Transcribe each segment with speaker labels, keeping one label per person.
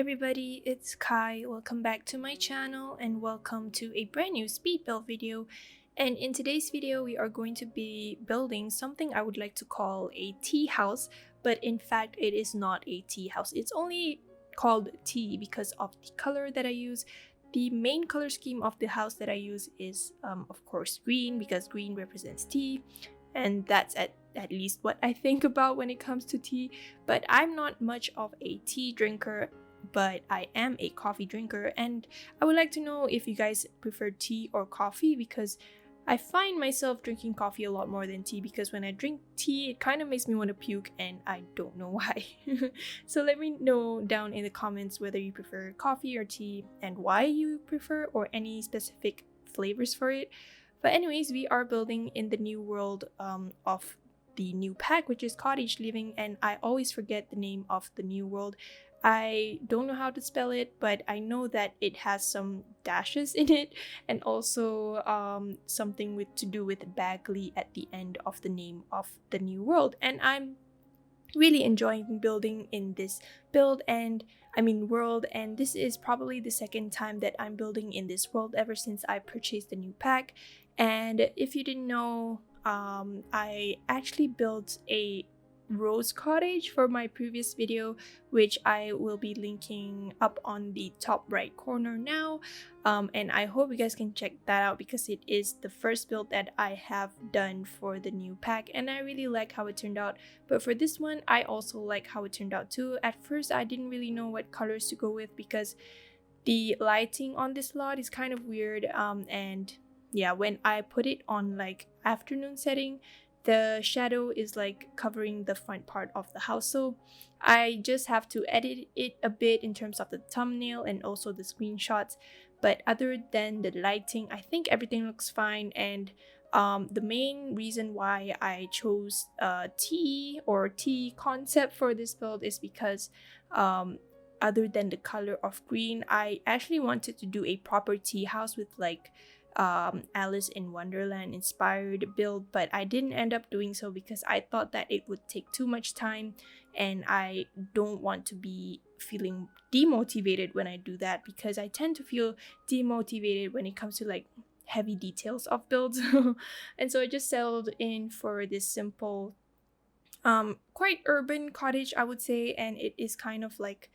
Speaker 1: everybody, it's Kai. Welcome back to my channel and welcome to a brand new speed build video. And in today's video, we are going to be building something I would like to call a tea house, but in fact, it is not a tea house. It's only called tea because of the color that I use. The main color scheme of the house that I use is, of course, green because green represents tea. And that's at least what I think about when it comes to tea. But I'm not much of a tea drinker, but I am a coffee drinker, and I would like to know if you guys prefer tea or coffee, because I find myself drinking coffee a lot more than tea, because when I drink tea it kind of makes me want to puke and I don't know why. So let me know down in the comments whether you prefer coffee or tea and why you prefer, or any specific flavors for it. But anyways, we are building in the new world of the new pack, which is Cottage Living, and I always forget the name of the new world. I don't know how to spell it, but I know that it has some dashes in it, and also something to do with Bagley at the end of the name of the new world. And I'm really enjoying building in this world, and this is probably the second time that I'm building in this world ever since I purchased the new pack. And if you didn't know, I actually built a rose cottage for my previous video, which I will be linking up on the top right corner now, and I hope you guys can check that out because it is the first build that I have done for the new pack, and I really like how it turned out. But for this one, I also like how it turned out too. At first I didn't really know what colors to go with because the lighting on this lot is kind of weird, and yeah, when I put it on like afternoon setting, the shadow is like covering the front part of the house, so I just have to edit it a bit in terms of the thumbnail and also the screenshots. But other than the lighting, I think everything looks fine. And the main reason why I chose tea concept for this build is because other than the color of green, I actually wanted to do a proper tea house with like Alice in Wonderland inspired build, but I didn't end up doing so because I thought that it would take too much time, and I don't want to be feeling demotivated when I do that, because I tend to feel demotivated when it comes to like heavy details of builds. And so I just settled in for this simple quite urban cottage, I would say, and it is kind of like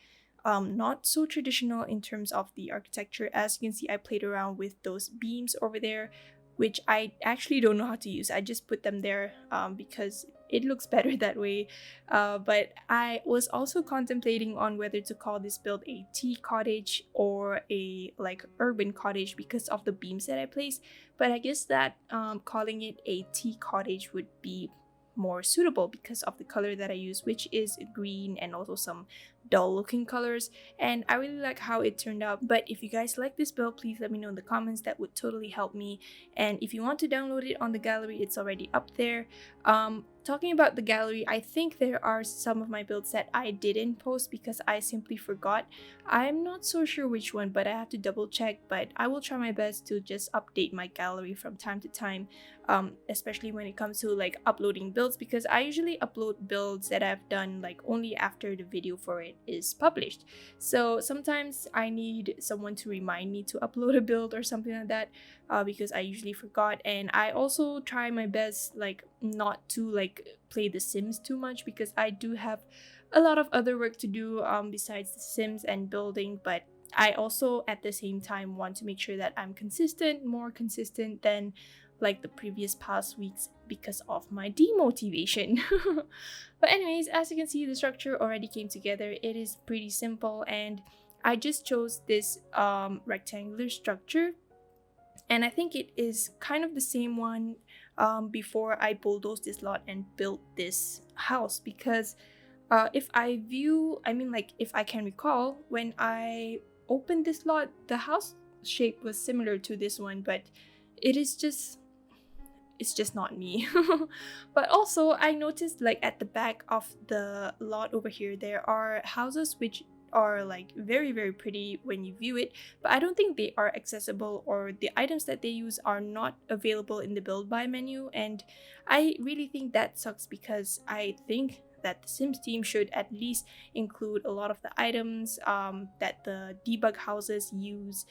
Speaker 1: not so traditional in terms of the architecture. As you can see, I played around with those beams over there, which I actually don't know how to use. I just put them there because it looks better that way. But I was also contemplating on whether to call this build a tea cottage or a like urban cottage because of the beams that I placed. But I guess that calling it a tea cottage would be more suitable because of the color that I use, which is green and also some dull looking colors, and I really like how it turned out. But if you guys like this build, please let me know in the comments. That would totally help me. And if you want to download it on the gallery, it's already up there. Talking about the gallery, I think there are some of my builds that I didn't post because I simply forgot. I'm not so sure which one, but I have to double check. But I will try my best to just update my gallery from time to time, especially when it comes to like uploading builds, because I usually upload builds that I've done like only after the video for it is published. So sometimes I need someone to remind me to upload a build or something like that, because I usually forgot. And I also try my best like not to like play The Sims too much, because I do have a lot of other work to do besides The Sims and building. But I also at the same time want to make sure that I'm consistent, more consistent than like the previous past weeks, because of my demotivation. But anyways, as you can see, the structure already came together. It is pretty simple, and I just chose this rectangular structure, and I think it is kind of the same one before I bulldozed this lot and built this house, because if I can recall, when I opened this lot, the house shape was similar to this one, but it's just not me. But also I noticed like at the back of the lot over here, there are houses which are like very very pretty when you view it, but I don't think they are accessible, or the items that they use are not available in the build by menu. And I really think that sucks, because I think that the Sims team should at least include a lot of the items that the debug houses use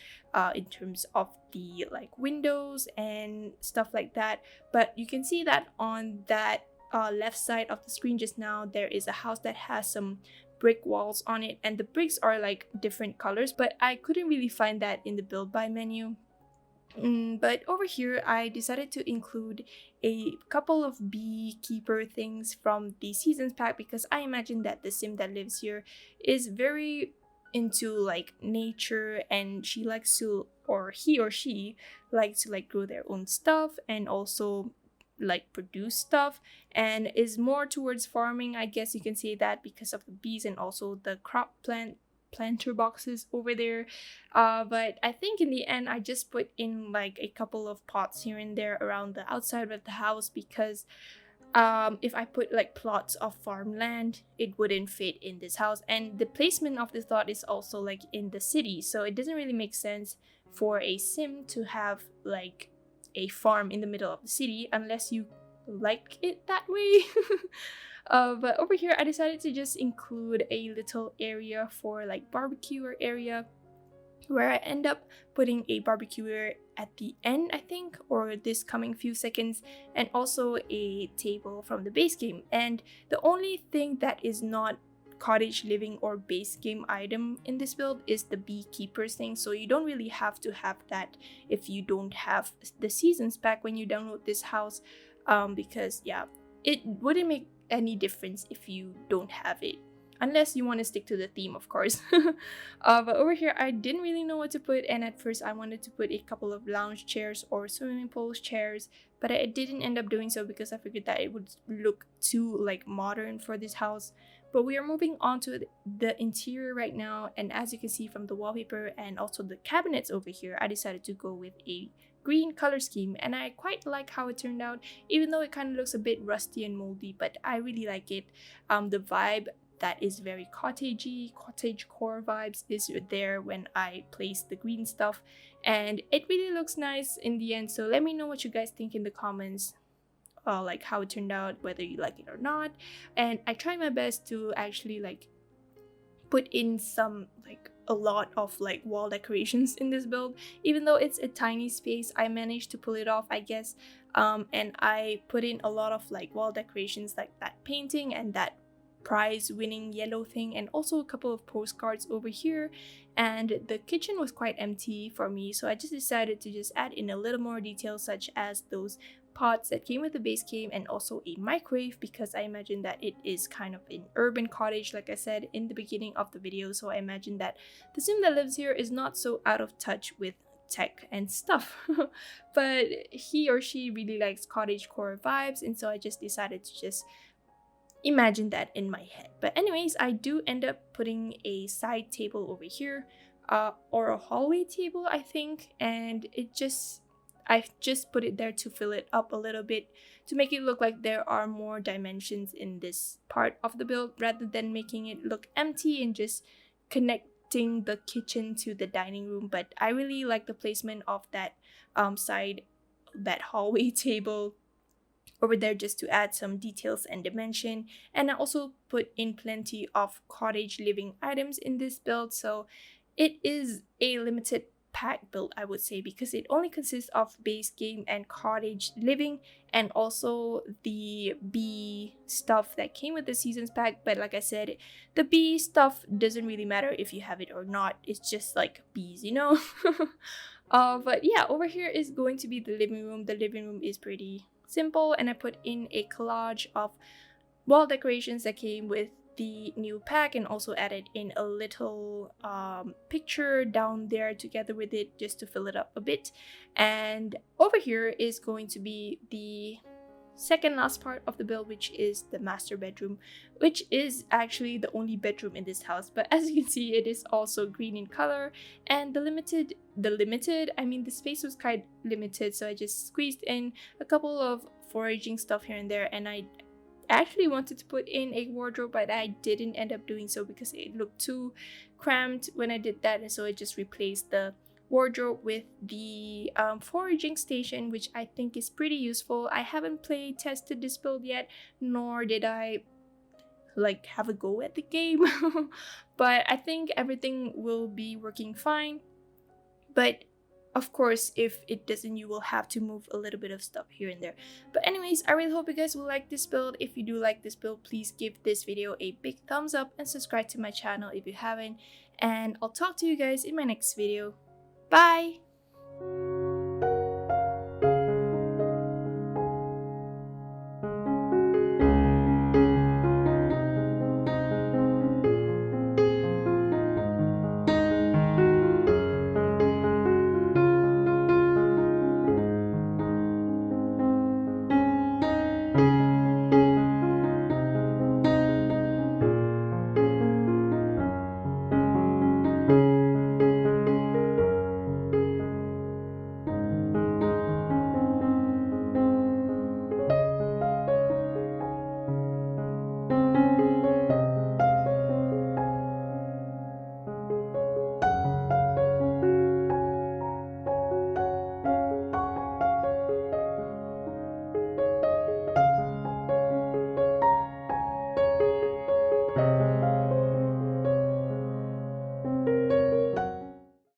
Speaker 1: in terms of the like windows and stuff like that. But you can see that on that left side of the screen just now, there is a house that has some brick walls on it, and the bricks are like different colors, but I couldn't really find that in the build by menu. But over here, I decided to include a couple of beekeeper things from the seasons pack because I imagine that the sim that lives here is very into like nature, and she likes to, or he or she likes to like grow their own stuff and also like produce stuff, and is more towards farming. I guess you can say that because of the bees and also the planter boxes over there. But I think in the end I just put in like a couple of pots here and there around the outside of the house because if I put like plots of farmland, it wouldn't fit in this house, and the placement of this lot is also like in the city, so it doesn't really make sense for a sim to have like a farm in the middle of the city unless you like it that way. But over here I decided to just include a little area for like barbecue area, where I end up putting a barbecue at the end, I think, or this coming few seconds, and also a table from the base game. And the only thing that is not cottage living or base game item in this build is the beekeepers thing, so you don't really have to have that if you don't have the seasons pack when you download this house, because yeah, it wouldn't make any difference if you don't have it, unless you want to stick to the theme, of course. But over here I didn't really know what to put, and at first I wanted to put a couple of lounge chairs or swimming pool chairs, but I didn't end up doing so because I figured that it would look too like modern for this house. But we are moving on to the interior right now, and as you can see from the wallpaper and also the cabinets over here, I decided to go with a green color scheme, and I quite like how it turned out, even though it kind of looks a bit rusty and moldy, but I really like it. The vibe that is very cottagey, cottage core vibes is there when I place the green stuff, and it really looks nice in the end. So let me know what you guys think in the comments, like how it turned out, whether you like it or not. And I tried my best to actually like put in some like a lot of like wall decorations in this build, even though it's a tiny space. I managed to pull it off, I guess. And I put in a lot of like wall decorations, like that painting and that prize winning yellow thing, and also a couple of postcards over here. And the kitchen was quite empty for me, so I just decided to just add in a little more detail, such as those pots that came with the base game and also a microwave, because I imagine that it is kind of an urban cottage, like I said in the beginning of the video. So I imagine that the sim that lives here is not so out of touch with tech and stuff. But he or she really likes cottage core vibes, and so I just decided to just imagine that in my head. But anyways, I do end up putting a side table over here, or a hallway table, I think, and I've just put it there to fill it up a little bit, to make it look like there are more dimensions in this part of the build, rather than making it look empty and just connecting the kitchen to the dining room. But I really like the placement of that that hallway table over there, just to add some details and dimension. And I also put in plenty of cottage living items in this build, so it is a limited pack build, I would say, because it only consists of base game and cottage living, and also the bee stuff that came with the seasons pack. But like I said, the bee stuff doesn't really matter if you have it or not, it's just like bees, you know. But yeah, over here is going to be the living room. The living room is pretty simple, and I put in a collage of wall decorations that came with the new pack, and also added in a little picture down there together with it, just to fill it up a bit. And over here is going to be the second last part of the build, which is the master bedroom, which is actually the only bedroom in this house. But as you can see, it is also green in color, and the space was quite limited, so I just squeezed in a couple of foraging stuff here and there. And I actually wanted to put in a wardrobe, but I didn't end up doing so because it looked too cramped when I did that, and so I just replaced the wardrobe with the foraging station, which I think is pretty useful. I haven't play tested this build yet, nor did I like have a go at the game. But I think everything will be working fine. But of course, if it doesn't, you will have to move a little bit of stuff here and there. But anyways, I really hope you guys will like this build. If you do like this build, please give this video a big thumbs up and subscribe to my channel if you haven't. And I'll talk to you guys in my next video. Bye!